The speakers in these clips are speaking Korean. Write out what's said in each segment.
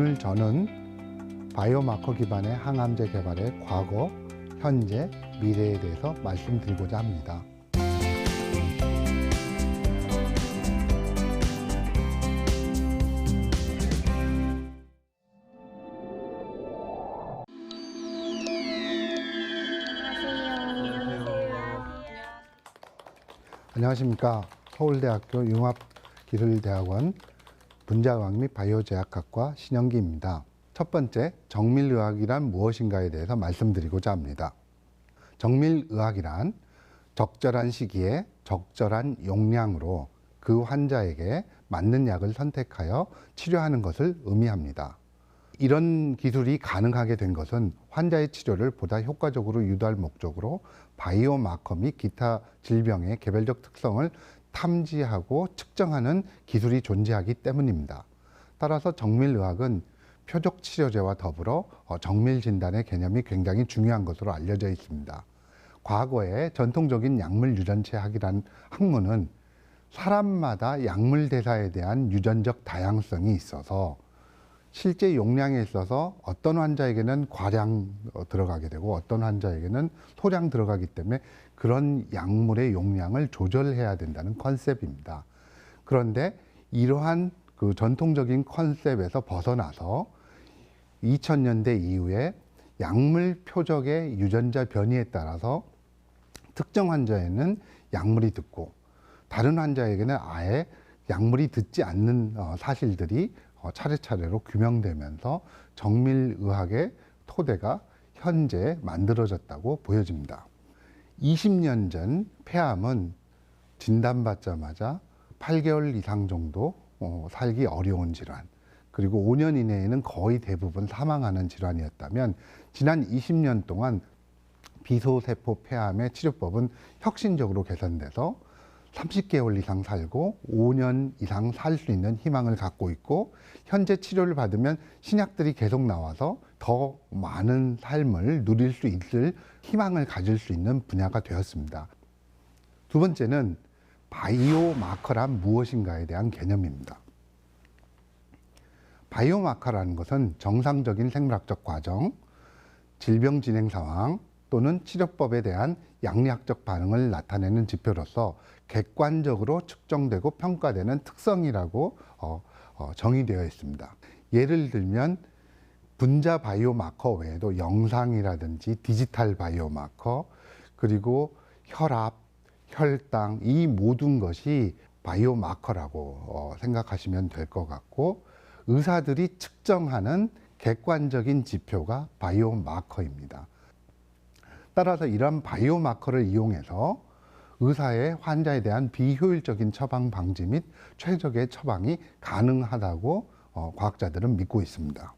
오늘 저는 바이오마커 기반의 항암제 개발의 과거, 현재, 미래에 대해서 말씀드리고자 합니다. 안녕하십니까. 서울대학교 융합기술대학원 분자의학 및 바이오제약학과 신영기입니다. 첫 번째, 정밀의학이란 무엇인가에 대해서 말씀드리고자 합니다. 정밀의학이란 적절한 시기에 적절한 용량으로 그 환자에게 맞는 약을 선택하여 치료하는 것을 의미합니다. 이런 기술이 가능하게 된 것은 환자의 치료를 보다 효과적으로 유도할 목적으로 바이오마커 및 기타 질병의 개별적 특성을 탐지하고 측정하는 기술이 존재하기 때문입니다. 따라서 정밀의학은 표적 치료제와 더불어 정밀 진단의 개념이 굉장히 중요한 것으로 알려져 있습니다. 과거에 전통적인 약물 유전체학이란 학문은 사람마다 약물 대사에 대한 유전적 다양성이 있어서 실제 용량에 있어서 어떤 환자에게는 과량 들어가게 되고 어떤 환자에게는 소량 들어가기 때문에 그런 약물의 용량을 조절해야 된다는 컨셉입니다. 그런데 이러한 그 전통적인 컨셉에서 벗어나서 2000년대 이후에 약물 표적의 유전자 변이에 따라서 특정 환자에는 약물이 듣고 다른 환자에게는 아예 약물이 듣지 않는 사실들이 차례차례로 규명되면서 정밀의학의 토대가 현재 만들어졌다고 보여집니다. 20년 전 폐암은 진단받자마자 8개월 이상 정도 살기 어려운 질환, 그리고 5년 이내에는 거의 대부분 사망하는 질환이었다면 지난 20년 동안 비소세포 폐암의 치료법은 혁신적으로 개선돼서 30개월 이상 살고 5년 이상 살 수 있는 희망을 갖고 있고, 현재 치료를 받으면 신약들이 계속 나와서 더 많은 삶을 누릴 수 있을 희망을 가질 수 있는 분야가 되었습니다. 두 번째는 바이오마커란 무엇인가에 대한 개념입니다. 바이오마커라는 것은 정상적인 생물학적 과정, 질병 진행 상황 또는 치료법에 대한 양리학적 반응을 나타내는 지표로서 객관적으로 측정되고 평가되는 특성이라고 정의되어 있습니다. 예를 들면 분자 바이오마커 외에도 영상이라든지 디지털 바이오마커, 그리고 혈압, 혈당, 이 모든 것이 바이오마커라고 생각하시면 될 것 같고, 의사들이 측정하는 객관적인 지표가 바이오마커입니다. 따라서 이러한 바이오마커를 이용해서 의사의 환자에 대한 비효율적인 처방 방지 및 최적의 처방이 가능하다고 과학자들은 믿고 있습니다.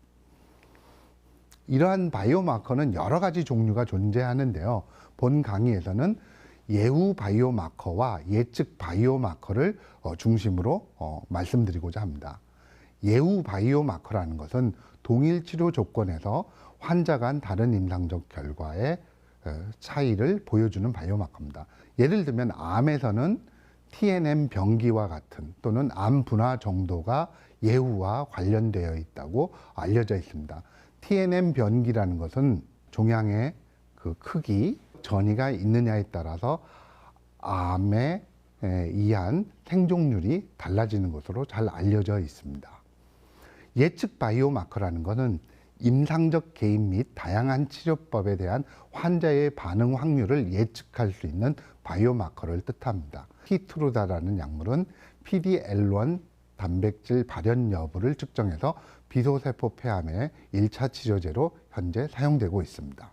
이러한 바이오마커는 여러 가지 종류가 존재하는데요. 본 강의에서는 예후 바이오마커와 예측 바이오마커를 중심으로 말씀드리고자 합니다. 예후 바이오마커라는 것은 동일 치료 조건에서 환자 간 다른 임상적 결과에 차이를 보여주는 바이오마커입니다. 예를 들면 암에서는 TNM 병기와 같은 또는 암 분화 정도가 예후와 관련되어 있다고 알려져 있습니다. TNM 변기라는 것은 종양의 그 크기, 전이가 있느냐에 따라서 암에 의한 생존율이 달라지는 것으로 잘 알려져 있습니다. 예측 바이오마커라는 것은 임상적 개입 및 다양한 치료법에 대한 환자의 반응 확률을 예측할 수 있는 바이오마커를 뜻합니다. 키트루다라는 약물은 PD-L1 단백질 발현 여부를 측정해서 비소세포 폐암의 1차 치료제로 현재 사용되고 있습니다.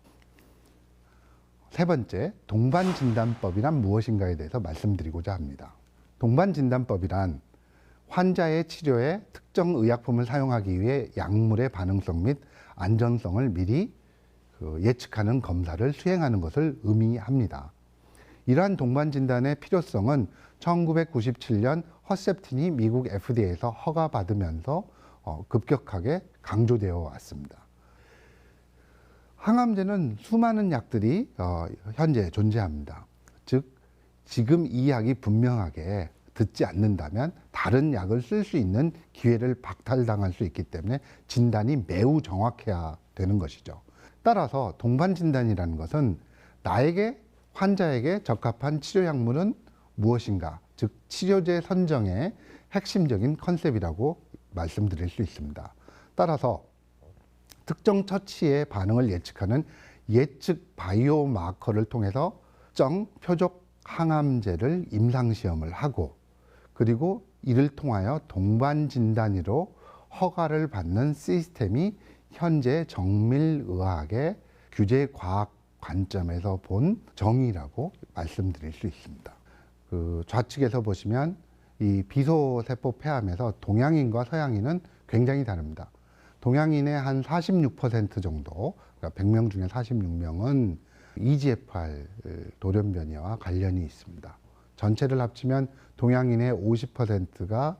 세 번째, 동반진단법이란 무엇인가에 대해서 말씀드리고자 합니다. 동반진단법이란 환자의 치료에 특정 의약품을 사용하기 위해 약물의 반응성 및 안전성을 미리 예측하는 검사를 수행하는 것을 의미합니다. 이러한 동반진단의 필요성은 1997년 허셉틴이 미국 FDA에서 허가받으면서 급격하게 강조되어 왔습니다. 항암제는 수많은 약들이 현재 존재합니다. 즉, 지금 이 약이 분명하게 듣지 않는다면 다른 약을 쓸 수 있는 기회를 박탈당할 수 있기 때문에 진단이 매우 정확해야 되는 것이죠. 따라서 동반 진단이라는 것은 나에게 환자에게 적합한 치료 약물은 무엇인가, 즉 치료제 선정의 핵심적인 컨셉이라고 말씀드릴 수 있습니다. 따라서 특정 처치의 반응을 예측하는 예측 바이오마커를 통해서 특정 표적 항암제를 임상시험을 하고, 그리고 이를 통하여 동반 진단으로 허가를 받는 시스템이 현재 정밀의학의 규제 과학 관점에서 본 정의라고 말씀드릴 수 있습니다. 그 좌측에서 보시면 이 비소세포 폐암에서 동양인과 서양인은 굉장히 다릅니다. 동양인의 한 46% 정도, 그러니까 100명 중에 46명은 EGFR 돌연변이와 관련이 있습니다. 전체를 합치면 동양인의 50%가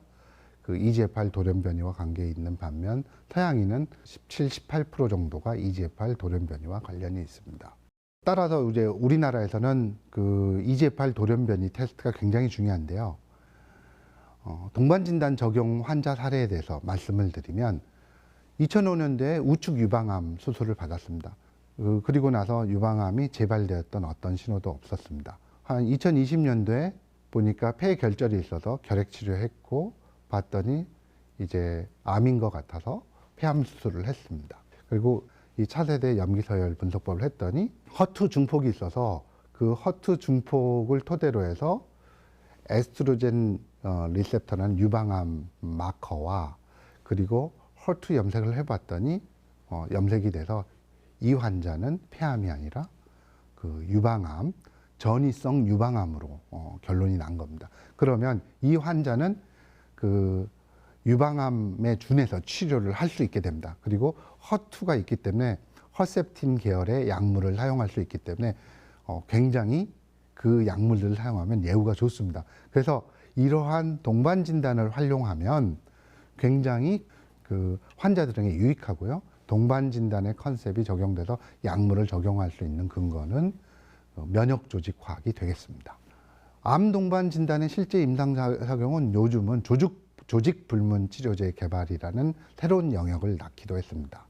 그 EGFR 돌연변이와 관계에 있는 반면 서양인은 17, 18% 정도가 EGFR 돌연변이와 관련이 있습니다. 따라서 이제 우리나라에서는 그 EGFR 돌연변이 테스트가 굉장히 중요한데요. 동반진단 적용 환자 사례에 대해서 말씀을 드리면 2005년도에 우측 유방암 수술을 받았습니다. 그리고 나서 유방암이 재발되었던 어떤 신호도 없었습니다. 한 2020년도에 보니까 폐 결절이 있어서 결핵 치료했고 봤더니 이제 암인 것 같아서 폐암 수술을 했습니다. 그리고 이 차세대 염기서열 분석법을 했더니 허투 중폭이 있어서 그 허투 중폭을 토대로 해서 에스트로겐 리셉터라는 유방암 마커와 그리고 허투 염색을 해봤더니 염색이 돼서 이 환자는 폐암이 아니라 그 유방암, 전이성 유방암으로 결론이 난 겁니다. 그러면 이 환자는 그 유방암에 준해서 치료를 할 수 있게 됩니다. 그리고 허투가 있기 때문에 허셉틴 계열의 약물을 사용할 수 있기 때문에 굉장히 그 약물들을 사용하면 예후가 좋습니다. 그래서 이러한 동반 진단을 활용하면 굉장히 그 환자들에게 유익하고요. 동반 진단의 컨셉이 적용돼서 약물을 적용할 수 있는 근거는 면역 조직 과학이 되겠습니다. 암 동반 진단의 실제 임상 작용은 요즘은 조직 불문 치료제 개발이라는 새로운 영역을 낳기도 했습니다.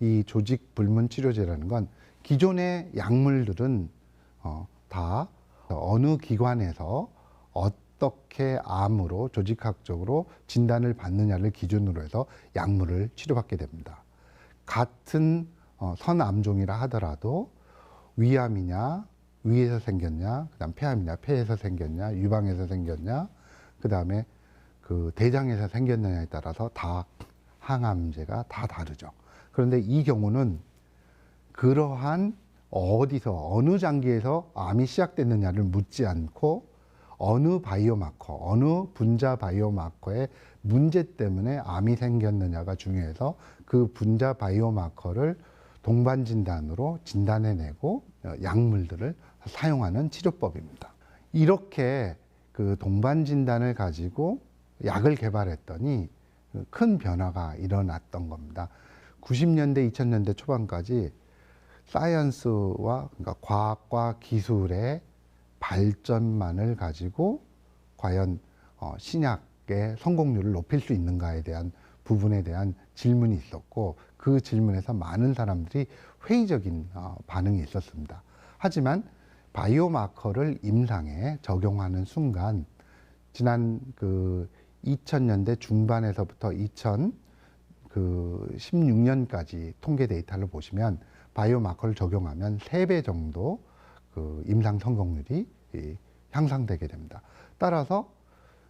이 조직 불문 치료제라는 건 기존의 약물들은 다 어느 기관에서 어떻게 암으로 조직학적으로 진단을 받느냐를 기준으로 해서 약물을 치료받게 됩니다. 같은 선암종이라 하더라도 위암이냐, 위에서 생겼냐, 그다음 폐암이냐, 폐에서 생겼냐, 유방에서 생겼냐, 그다음에 그 대장에서 생겼느냐에 따라서 다 항암제가 다 다르죠. 그런데 이 경우는 그러한 어디서 어느 장기에서 암이 시작됐느냐를 묻지 않고 어느 바이오마커, 어느 분자 바이오마커의 문제 때문에 암이 생겼느냐가 중요해서 그 분자 바이오마커를 동반 진단으로 진단해내고 약물들을 사용하는 치료법입니다. 이렇게 그 동반 진단을 가지고 약을 개발했더니 큰 변화가 일어났던 겁니다. 90년대, 2000년대 초반까지 사이언스와 그러니까 과학과 기술의 발전만을 가지고 과연 신약의 성공률을 높일 수 있는가에 대한 부분에 대한 질문이 있었고 그 질문에서 많은 사람들이 회의적인 반응이 있었습니다. 하지만 바이오마커를 임상에 적용하는 순간 지난 그 2000년대 중반에서부터 2016년까지 통계 데이터를 보시면 바이오마커를 적용하면 3배 정도 그 임상 성공률이 향상되게 됩니다. 따라서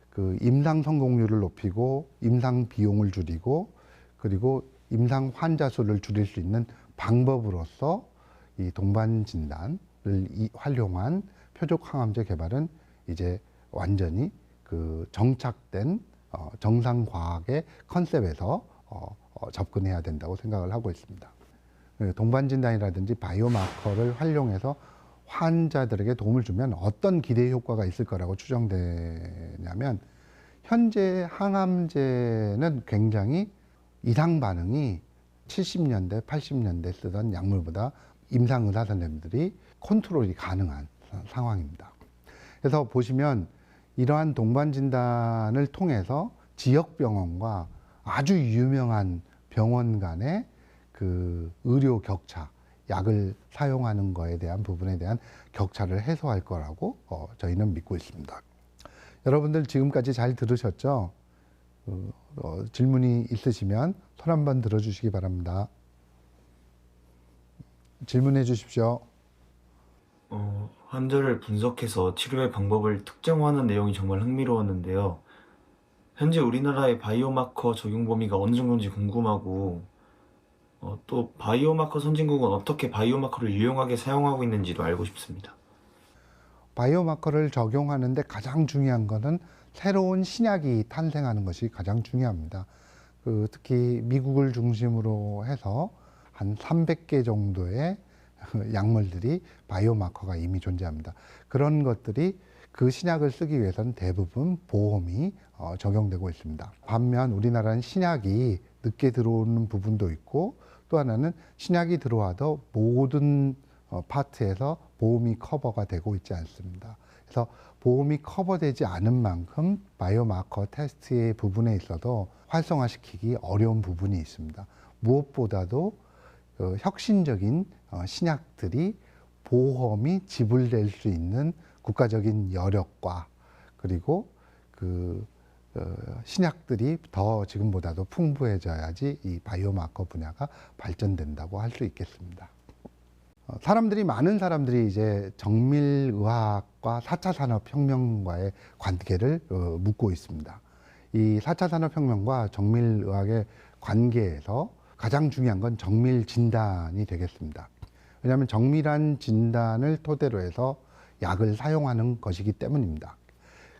그 임상 성공률을 높이고 임상 비용을 줄이고 그리고 임상 환자 수를 줄일 수 있는 방법으로서 이 동반 진단을 활용한 표적 항암제 개발은 이제 완전히 그 정착된 정상 과학의 컨셉에서 접근해야 된다고 생각을 하고 있습니다. 동반 진단이라든지 바이오마커를 활용해서 환자들에게 도움을 주면 어떤 기대 효과가 있을 거라고 추정되냐면 현재 항암제는 굉장히 이상 반응이 70년대, 80년대 쓰던 약물보다 임상 의사 선생님들이 컨트롤이 가능한 상황입니다. 그래서 보시면 이러한 동반 진단을 통해서 지역 병원과 아주 유명한 병원 간의 그 의료 격차, 약을 사용하는 거에 대한 부분에 대한 격차를 해소할 거라고 저희는 믿고 있습니다. 여러분들 지금까지 잘 들으셨죠? 질문이 있으시면 손 한번 들어주시기 바랍니다. 질문해 주십시오. 환자를 분석해서 치료의 방법을 특정화하는 내용이 정말 흥미로웠는데요. 현재 우리나라의 바이오마커 적용 범위가 어느 정도인지 궁금하고, 또 바이오마커 선진국은 어떻게 바이오마커를 유용하게 사용하고 있는지도 알고 싶습니다. 바이오마커를 적용하는데 가장 중요한 것은 새로운 신약이 탄생하는 것이 가장 중요합니다. 특히 미국을 중심으로 해서 한 300개 정도의 약물들이 바이오마커가 이미 존재합니다. 그런 것들이 그 신약을 쓰기 위해서는 대부분 보험이 적용되고 있습니다. 반면 우리나라는 신약이 늦게 들어오는 부분도 있고, 또 하나는 신약이 들어와도 모든 파트에서 보험이 커버가 되고 있지 않습니다. 그래서 보험이 커버되지 않은 만큼 바이오마커 테스트의 부분에 있어도 활성화시키기 어려운 부분이 있습니다. 무엇보다도 혁신적인 신약들이 보험이 지불될 수 있는 국가적인 여력과, 그리고 신약들이 더 지금보다도 풍부해져야지 이 바이오마커 분야가 발전된다고 할 수 있겠습니다. 많은 사람들이 이제 정밀의학과 4차 산업혁명과의 관계를 묻고 있습니다. 이 4차 산업혁명과 정밀의학의 관계에서 가장 중요한 건 정밀 진단이 되겠습니다. 왜냐하면 정밀한 진단을 토대로 해서 약을 사용하는 것이기 때문입니다.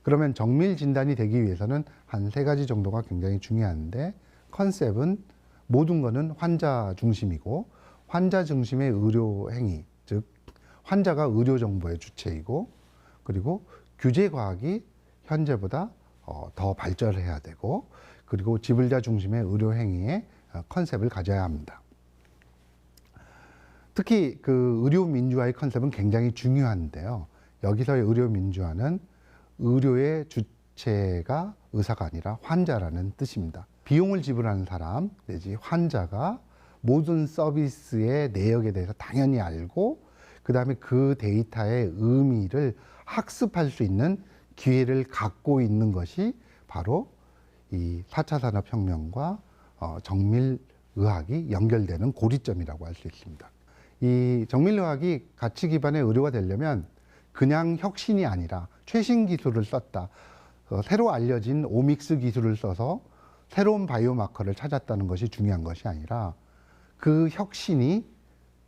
그러면 정밀 진단이 되기 위해서는 한 3가지 정도가 굉장히 중요한데, 컨셉은 모든 것은 환자 중심이고, 환자 중심의 의료 행위, 즉 환자가 의료 정보의 주체이고, 그리고 규제 과학이 현재보다 더 발전해야 되고, 그리고 지불자 중심의 의료 행위의 컨셉을 가져야 합니다. 특히 그 의료 민주화의 컨셉은 굉장히 중요한데요. 여기서의 의료 민주화는 의료의 주체가 의사가 아니라 환자라는 뜻입니다. 비용을 지불하는 사람 내지 환자가 모든 서비스의 내역에 대해서 당연히 알고, 그 다음에 그 데이터의 의미를 학습할 수 있는 기회를 갖고 있는 것이 바로 이 4차 산업혁명과 정밀의학이 연결되는 고리점이라고 할 수 있습니다. 이 정밀의학이 가치 기반의 의료가 되려면 그냥 혁신이 아니라 최신 기술을 썼다, 새로 알려진 오믹스 기술을 써서 새로운 바이오마커를 찾았다는 것이 중요한 것이 아니라, 그 혁신이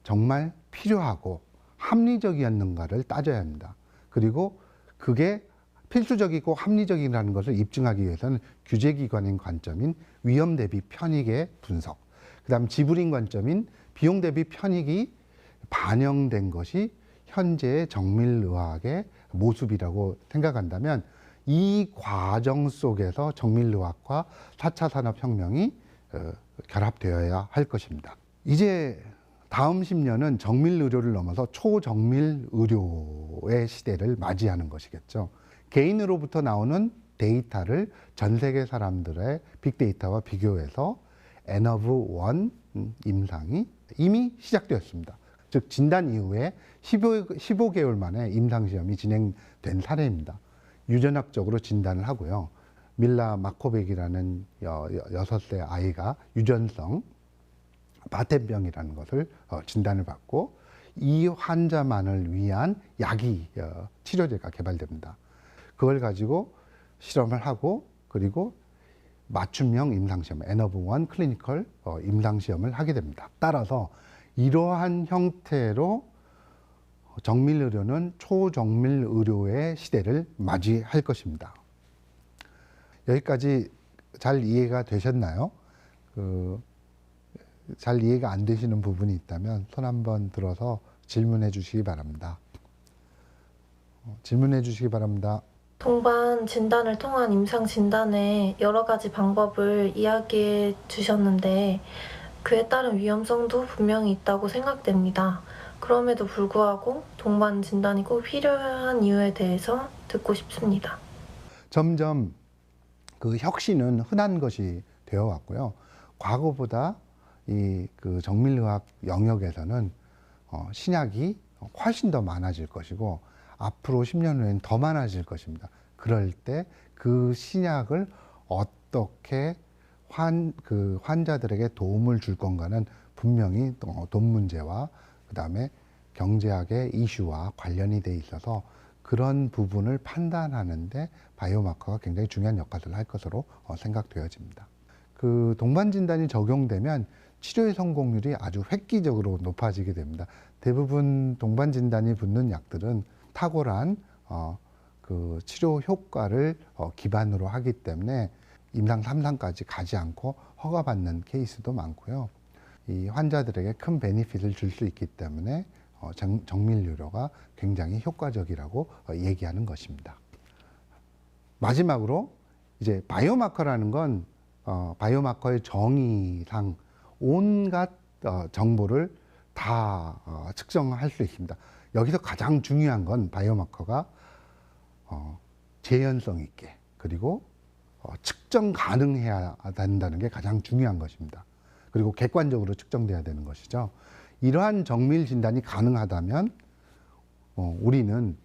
정말 필요하고 합리적이었는가를 따져야 합니다. 그리고 그게 필수적이고 합리적이라는 것을 입증하기 위해서는 규제기관인 관점인 위험 대비 편익의 분석, 그 다음 지불인 관점인 비용 대비 편익이 반영된 것이 현재의 정밀의학의 모습이라고 생각한다면, 이 과정 속에서 정밀의학과 4차 산업혁명이 결합되어야 할 것입니다. 이제 다음 10년은 정밀의료를 넘어서 초정밀의료의 시대를 맞이하는 것이겠죠. 개인으로부터 나오는 데이터를 전 세계 사람들의 빅데이터와 비교해서 N-of-1 임상이 이미 시작되었습니다. 즉 진단 이후에 15개월 만에 임상시험이 진행된 사례입니다. 유전학적으로 진단을 하고요. 밀라 마코백이라는 6세 아이가 유전성 바텐병이라는 것을 진단을 받고, 이 환자만을 위한 약이 치료제가 개발됩니다. 그걸 가지고 실험을 하고, 그리고 맞춤형 임상시험 N-of-1 클리니컬 임상시험을 하게 됩니다. 따라서 이러한 형태로 정밀의료는 초정밀의료의 시대를 맞이할 것입니다. 여기까지 잘 이해가 되셨나요? 잘 이해가 안 되시는 부분이 있다면 손 한번 들어서 질문해 주시기 바랍니다. 질문해 주시기 바랍니다. 동반 진단을 통한 임상 진단의 여러 가지 방법을 이야기해 주셨는데, 그에 따른 위험성도 분명히 있다고 생각됩니다. 그럼에도 불구하고 동반 진단이 꼭 필요한 이유에 대해서 듣고 싶습니다. 점점 그 혁신은 흔한 것이 되어 왔고요. 과거보다 이 그 정밀의학 영역에서는 신약이 훨씬 더 많아질 것이고 앞으로 10년 후에는 더 많아질 것입니다. 그럴 때 그 신약을 어떻게 환자들에게 도움을 줄 건가는 분명히 돈 문제와 그다음에 경제학의 이슈와 관련이 돼 있어서 그런 부분을 판단하는데 바이오마커가 굉장히 중요한 역할을 할 것으로 생각되어집니다. 그 동반 진단이 적용되면 치료의 성공률이 아주 획기적으로 높아지게 됩니다. 대부분 동반 진단이 붙는 약들은 탁월한 그 치료 효과를 기반으로 하기 때문에 임상 3상까지 가지 않고 허가받는 케이스도 많고요. 이 환자들에게 큰 베니핏을 줄 수 있기 때문에 정밀유료가 굉장히 효과적이라고 얘기하는 것입니다. 마지막으로 이제 바이오마커라는 건 바이오마커의 정의상 온갖 정보를 다 측정할 수 있습니다. 여기서 가장 중요한 건 바이오마커가 재현성 있게 그리고 측정 가능해야 된다는 게 가장 중요한 것입니다. 그리고 객관적으로 측정돼야 되는 것이죠. 이러한 정밀 진단이 가능하다면 우리는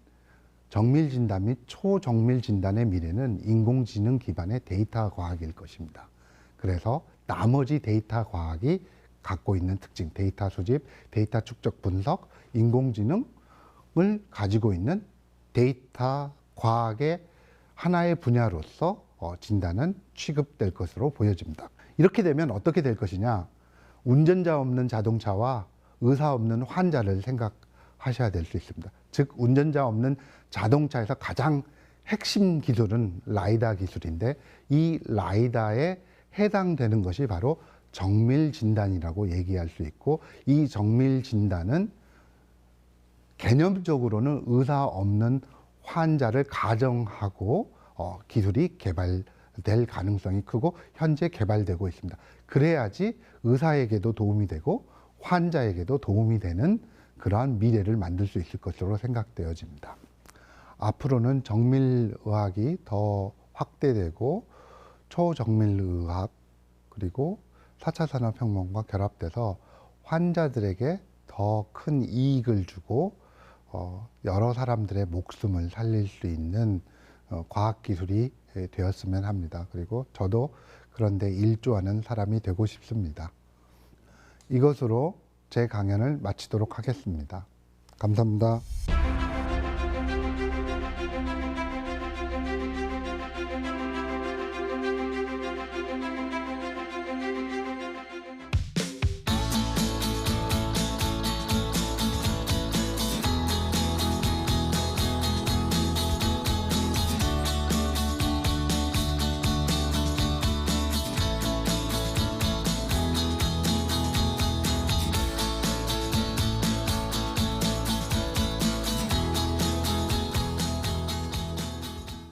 정밀 진단 및 초정밀 진단의 미래는 인공지능 기반의 데이터 과학일 것입니다. 그래서 나머지 데이터 과학이 갖고 있는 특징, 데이터 수집, 데이터 축적 분석, 인공지능을 가지고 있는 데이터 과학의 하나의 분야로서 진단은 취급될 것으로 보여집니다. 이렇게 되면 어떻게 될 것이냐? 운전자 없는 자동차와 의사 없는 환자를 생각하셔야 될 수 있습니다. 즉 운전자 없는 자동차에서 가장 핵심 기술은 라이다 기술인데 이 라이다에 해당되는 것이 바로 정밀 진단이라고 얘기할 수 있고 이 정밀 진단은 개념적으로는 의사 없는 환자를 가정하고 기술이 개발될 가능성이 크고 현재 개발되고 있습니다. 그래야지 의사에게도 도움이 되고 환자에게도 도움이 되는 그러한 미래를 만들 수 있을 것으로 생각되어집니다. 앞으로는 정밀의학이 더 확대되고 초정밀의학 그리고 4차 산업혁명과 결합돼서 환자들에게 더 큰 이익을 주고 여러 사람들의 목숨을 살릴 수 있는 과학기술이 되었으면 합니다. 그리고 저도 그런데 일조하는 사람이 되고 싶습니다. 이것으로 제 강연을 마치도록 하겠습니다. 감사합니다.